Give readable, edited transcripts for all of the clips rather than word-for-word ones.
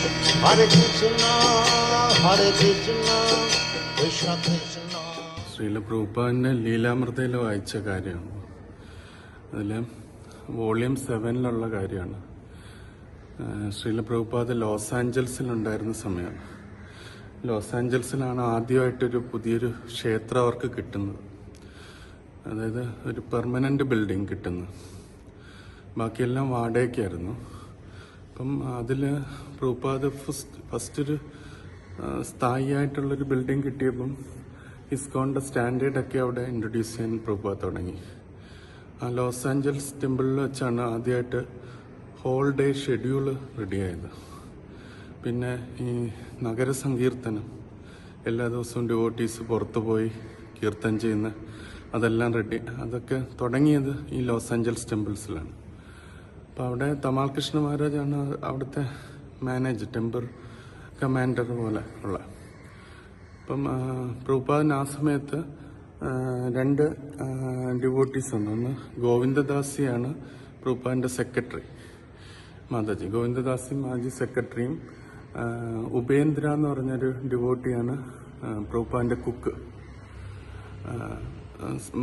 Hare Krishna, Hare Krishna, Krishna Krishna. Srila പ്രഭുപാദിൻ്റെ ലീലാമൃതയിൽ വായിച്ച കാര്യമാണ്. അതിൽ വോളിയം 7 കാര്യമാണ്. ശ്രീല പ്രഭുപാദ് ലോസ് ആഞ്ചൽസിലുണ്ടായിരുന്ന സമയമാണ്. ലോസ് ആഞ്ചൽസിലാണ് ആദ്യമായിട്ടൊരു പുതിയൊരു ക്ഷേത്രം അവർക്ക് കിട്ടുന്നത്. അതായത് ഒരു പെർമനൻ്റ് ബിൽഡിംഗ് കിട്ടുന്നത്. ബാക്കിയെല്ലാം വാടകയ്ക്കായിരുന്നു. അപ്പം അതിൽ പ്രഭുപാദ് ഫസ്റ്റ് ഒരു സ്ഥായിയായിട്ടുള്ളൊരു ബിൽഡിംഗ് കിട്ടിയപ്പം ഇസ്കോണിൻ്റെ സ്റ്റാൻഡേർഡൊക്കെ അവിടെ ഇൻട്രൊഡ്യൂസ് ചെയ്യാൻ പ്രഭുപാദ് തുടങ്ങി. ആ ലോസ് ആഞ്ചൽസ് ടെമ്പിളിൽ വെച്ചാണ് ആദ്യമായിട്ട് ഹോൾ ഡേ ഷെഡ്യൂൾ റെഡിയായത്. പിന്നെ ഈ നഗരസങ്കീർത്തനം എല്ലാ ദിവസവും ഡിവോട്ടീസ് പുറത്തു പോയി കീർത്തനം ചെയ്യുന്ന അതെല്ലാം അതൊക്കെ തുടങ്ങിയത് ഈ ലോസ് ആഞ്ചൽസ് ടെമ്പിൾസിലാണ്. അപ്പോൾ അവിടെ തമാൽ കൃഷ്ണ മഹാരാജാണ് അവിടുത്തെ ടെമ്പിൾ കമാൻഡർ പോലെ ഉള്ള. അപ്പം പ്രഭുപാദിന് ആ സമയത്ത് 2 ഡിവോട്ടീസ് ഉണ്ട്. ഒന്ന് ഗോവിന്ദദാസിയാണ് പ്രഭുപാദിൻ്റെ സെക്രട്ടറി, മാതാജി ഗോവിന്ദദാസി മാജി സെക്രട്ടറിയും. ഉപേന്ദ്ര എന്ന് പറഞ്ഞൊരു ഡിവോട്ടിയാണ് പ്രഭുപാദിൻ്റെ കുക്ക്.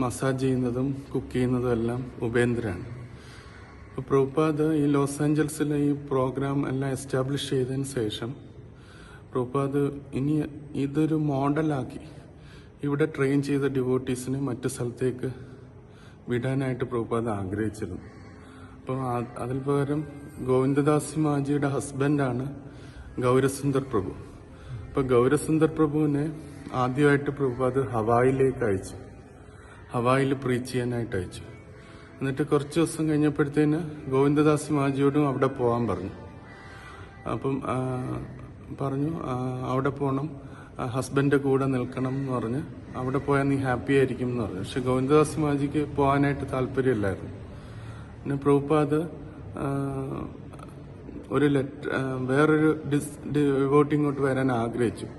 മസാജ് ചെയ്യുന്നതും കുക്ക് ചെയ്യുന്നതും എല്ലാം ഉപേന്ദ്രയാണ്. അപ്പോൾ പ്രഭുപാദ് ഈ ലോസ് ആഞ്ചൽസിലെ ഈ പ്രോഗ്രാം എല്ലാം എസ്റ്റാബ്ലിഷ് ചെയ്തതിന് ശേഷം പ്രഭുപാദ് ഇനി ഇതൊരു മോഡലാക്കി ഇവിടെ ട്രെയിൻ ചെയ്ത ഡിവോട്ടീസിനെ മറ്റു സ്ഥലത്തേക്ക് വിടാനായിട്ട് പ്രഭുപാദ് ആഗ്രഹിച്ചിരുന്നു. അപ്പോൾ അതിൽ പകരം ഗോവിന്ദദാസി മാജിയുടെ ഹസ്ബൻഡാണ് ഗൗരസുന്ദർ പ്രഭു. അപ്പോൾ ഗൗരസുന്ദർ പ്രഭുവിനെ ആദ്യമായിട്ട് പ്രഭുപാദ് ഹവായിലേക്ക് അയച്ചു. ഹവായിൽ പ്രീച്ച് ചെയ്യാനായിട്ട് അയച്ചു. എന്നിട്ട് കുറച്ച് ദിവസം കഴിഞ്ഞപ്പോഴത്തേന് ഗോവിന്ദദാസി മാജിയോടും അവിടെ പോകാൻ പറഞ്ഞു. അപ്പം പറഞ്ഞു അവിടെ പോകണം, ഹസ്ബൻഡിൻ്റെ കൂടെ നിൽക്കണം എന്ന് പറഞ്ഞ് അവിടെ പോയാൽ നീ ഹാപ്പി ആയിരിക്കും എന്ന് പറഞ്ഞു. പക്ഷെ ഗോവിന്ദദാസ് മാജിക്ക് പോകാനായിട്ട് താല്പര്യമില്ലായിരുന്നു. പിന്നെ പ്രഭുപാദ് ഒരു വേറൊരു ഡിവോട്ടി ഇങ്ങോട്ട് വരാൻ ആഗ്രഹിച്ചു,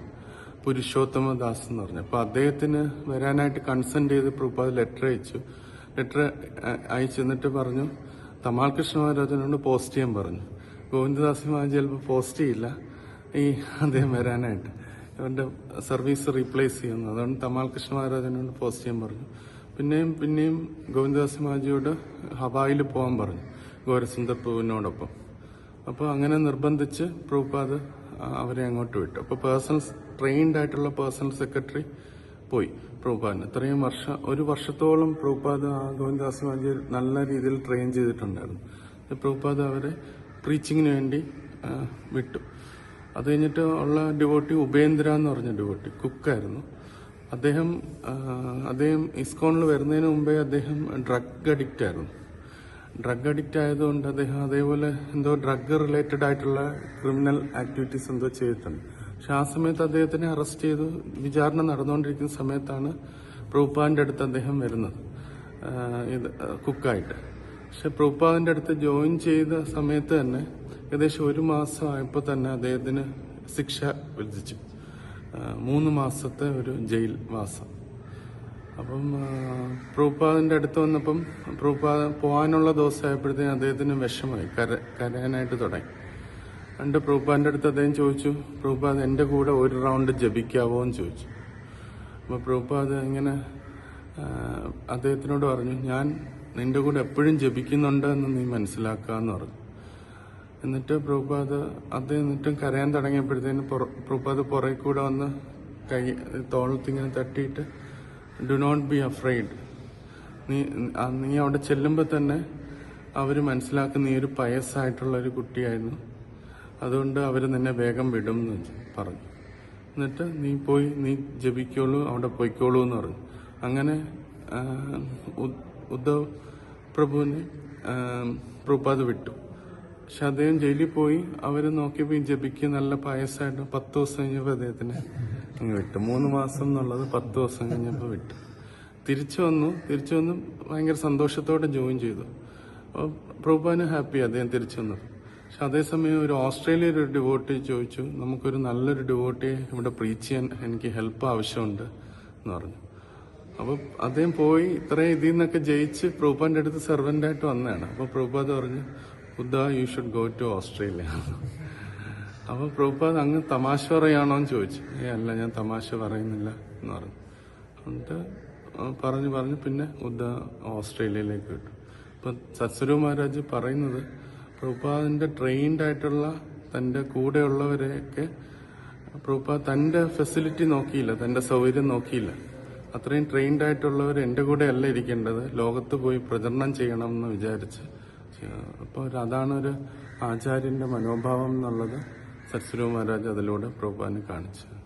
പുരുഷോത്തമദാസ് എന്ന് പറഞ്ഞു. അപ്പോൾ അദ്ദേഹത്തിന് വരാനായിട്ട് കൺസെന്റ് ചെയ്ത് പ്രഭുപാദ് ലെറ്റർ അയച്ചെന്നിട്ട് പറഞ്ഞു തമാൽ കൃഷ്ണ മഹാരാജനോട് പോസ്റ്റ് ചെയ്യാൻ പറഞ്ഞു. ഗോവിന്ദദാസ് മാജി ചിലപ്പോൾ പോസ്റ്റ് ചെയ്യില്ല ഈ അദ്ദേഹം വരാനായിട്ട്, അവരുടെ സർവീസ് റീപ്ലേസ് ചെയ്യുന്നു. അതുകൊണ്ട് തമാൽ കൃഷ്ണ മഹാരാജനോട് പോസ്റ്റ് ചെയ്യാൻ പറഞ്ഞു. പിന്നെയും ഗോവിന്ദദാസ് മാജിയോട് ഹവായിൽ പോകാൻ പറഞ്ഞു ഗൗരസുന്ദർ പ്രഭുവിനോടൊപ്പം. അപ്പോൾ അങ്ങനെ നിർബന്ധിച്ച് പ്രഭുപാദ് അവരെ അങ്ങോട്ട് വിട്ടു. അപ്പോൾ ട്രെയിൻഡ് ആയിട്ടുള്ള പേഴ്സണൽ സെക്രട്ടറി പോയി പ്രഭുപാദിന്. ഇത്രയും ഒരു വർഷത്തോളം പ്രഭുപാദ് ഗോവിന്ദദാസ് മാജി നല്ല രീതിയിൽ ട്രെയിൻ ചെയ്തിട്ടുണ്ടായിരുന്നു. പ്രഭുപാദ് അവരെ പ്രീച്ചിങ്ങിന് വേണ്ടി വിട്ടു. അത് കഴിഞ്ഞിട്ട് ഉള്ള ഡിവോട്ടി ഉപേന്ദ്ര എന്ന് പറഞ്ഞ ഡിവോട്ടി കുക്കായിരുന്നു. അദ്ദേഹം ഇസ്കോണിൽ വരുന്നതിന് മുമ്പേ അദ്ദേഹം ഡ്രഗ് അഡിക്റ്റ് ആയിരുന്നു. ഡ്രഗ് അഡിക്റ്റ് ആയതുകൊണ്ട് അദ്ദേഹം അതേപോലെ എന്തോ ഡ്രഗ് റിലേറ്റഡ് ആയിട്ടുള്ള ക്രിമിനൽ ആക്ടിവിറ്റീസ് എന്തോ ചെയ്തിട്ടുണ്ട്. പക്ഷെ ആ സമയത്ത് അദ്ദേഹത്തിനെ അറസ്റ്റ് ചെയ്തു വിചാരണ നടന്നുകൊണ്ടിരിക്കുന്ന സമയത്താണ് പ്രഭുപാദിന്റെ അടുത്ത് അദ്ദേഹം വരുന്നത് കുക്കായിട്ട്. പക്ഷെ പ്രഭുപാദിന്റെ അടുത്ത് ജോയിൻ ചെയ്ത സമയത്ത് തന്നെ ഏകദേശം 1 മാസം ആയപ്പോൾ തന്നെ അദ്ദേഹത്തിന് ശിക്ഷ വിധിച്ചു, 3 മാസത്തെ ഒരു ജയിൽ വാസം. അപ്പം പ്രഭുപാദിന്റെ അടുത്ത് വന്നപ്പം പ്രഭുപാദ് പോകാനുള്ള ദിവസമായപ്പോഴത്തേക്കും അദ്ദേഹത്തിന് വിഷമായി, കരയാനായിട്ട് തുടങ്ങി. പ്രഭുപാദിന്റെ അടുത്ത് അദ്ദേഹം ചോദിച്ചു, പ്രഭുപാദ് എൻ്റെ കൂടെ 1 റൗണ്ട് ജപിക്കാവോ എന്ന് ചോദിച്ചു. അപ്പോൾ പ്രഭുപാദ് ഇങ്ങനെ അദ്ദേഹത്തിനോട് പറഞ്ഞു, ഞാൻ നിന്റെ കൂടെ എപ്പോഴും ജപിക്കുന്നുണ്ട് എന്ന് നീ മനസ്സിലാക്കാന്ന് പറഞ്ഞു. എന്നിട്ട് അദ്ദേഹം കരയാൻ തുടങ്ങിയപ്പോഴത്തേന് പ്രഭുപാദ് പുറകെ കൂടെ വന്ന് തോളത്തിങ്ങനെ തട്ടിയിട്ട് ഡു നോട്ട് ബി അഫ്രൈഡ്, നീ അവിടെ ചെല്ലുമ്പോൾ തന്നെ അവർ മനസ്സിലാക്കുന്ന നീ ഒരു പയസ്സായിട്ടുള്ള ഒരു കുട്ടിയായിരുന്നു, അതുകൊണ്ട് അവർ നിന്നെ വേഗം വിടും എന്ന് പറഞ്ഞു. എന്നിട്ട് നീ ജപിക്കോളൂ, അവിടെ പോയിക്കോളൂ എന്ന് പറഞ്ഞു. അങ്ങനെ ഉദ്ധവ് പ്രഭുവിനെ പ്രഭുപാദ് വിട്ടു. പക്ഷെ അദ്ദേഹം ജയിലിൽ പോയി അവർ നോക്കിയപ്പോൾ ഈ ജപിക്ക് നല്ല പായസമായിട്ട് 10 ദിവസം കഴിഞ്ഞപ്പോൾ അദ്ദേഹത്തിന് വിട്ടു. 3 മാസം എന്നുള്ളത് 10 ദിവസം കഴിഞ്ഞപ്പോൾ വിട്ടു. തിരിച്ചു വന്നു ഭയങ്കര സന്തോഷത്തോടെ ജോയിൻ ചെയ്തു. അപ്പോൾ പ്രഭുപാദിന് ഹാപ്പി അദ്ദേഹം തിരിച്ചു വന്നത്. പക്ഷെ അതേസമയം ഒരു ഓസ്ട്രേലിയയിൽ ഒരു ഡിവോട്ടി ചോദിച്ചു, നമുക്കൊരു നല്ലൊരു ഡിവോട്ടിയെ ഇവിടെ പ്രീച്ച് ചെയ്യാൻ എനിക്ക് ഹെൽപ്പ് ആവശ്യമുണ്ട് എന്ന് പറഞ്ഞു. അപ്പോൾ അദ്ദേഹം പോയി ഇതിൽ നിന്നൊക്കെ ജയിച്ച് പ്രഭുപാദിന്റെ അടുത്ത് സെർവൻ്റായിട്ട് വന്നതാണ്. അപ്പോൾ പ്രഭുപാദ് പറഞ്ഞു, ഉദ്ദ you should go to Australia. അപ്പൊ പ്രഭുപാദ് അങ്ങ് തമാശ പറയാണോ എന്ന് ചോദിച്ചു. അല്ല, ഞാൻ തമാശ പറയുന്നില്ല എന്ന് പറഞ്ഞു. എന്നിട്ട് പറഞ്ഞു പിന്നെ ഓസ്ട്രേലിയയിലേക്ക് വിട്ടു. അപ്പൊ സദ്ഗുരു മഹാരാജ് പറയുന്നത് പ്രഭുപാദിന്റെ ട്രെയിൻഡ് ആയിട്ടുള്ള തന്റെ കൂടെയുള്ളവരെയൊക്കെ പ്രഭുപാദ് തന്റെ ഫെസിലിറ്റി നോക്കിയില്ല, തന്റെ സൗകര്യം നോക്കിയില്ല. അത്രയും ട്രെയിൻഡ് ആയിട്ടുള്ളവർ എന്റെ കൂടെ അല്ല ഇരിക്കേണ്ടത്, ലോകത്ത് പോയി പ്രചരണം ചെയ്യണം എന്ന് വിചാരിച്ച്. അപ്പോൾ അതാണ് ഒരു ആചാര്യന്റെ മനോഭാവം എന്നുള്ളത് സദ്ഗുരു മഹാരാജ് അതിലൂടെ പ്രഭുപാദിനെ കാണിച്ചത്.